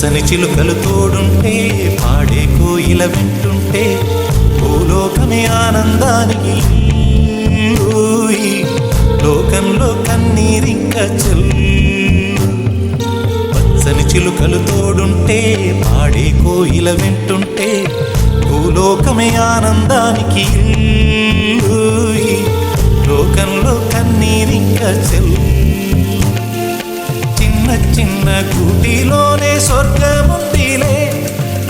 పచ్చని చిలుకలు తోడుంటే పాడే కోయిల వింటుంటే భూలోకమే ఆనందానికి లోకంలో కన్నీరింక చెల్లు. పచ్చని చిలుకలు తోడుంటే పాడే కోయిల వింటుంటే భూలోకమే ఆనందానికి లోకంలో కన్నీరింక చెల్లు. చిన్న చిన్న కూటిలోనే స్వర్గముందిలే,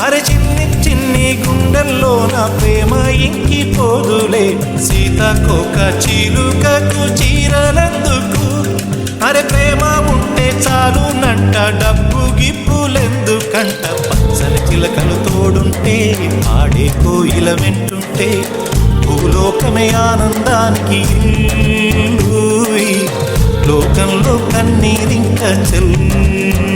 అరే చిన్ని చిన్ని గుండెల్లో నా ప్రేమ ఇంకిపోదులే. సీతాకోక చిలుకకు చీరలందుకు, అరే ప్రేమ ఉంటే చాలు నంట, డబ్బు గిప్పులెందుకంట. పచ్చని చిలకలు తోడుంటే ఆడే కోయిల వింటుంటే భూలోకమే ఆనందానికి లోకంలో కన్నీరింక చెల్లు.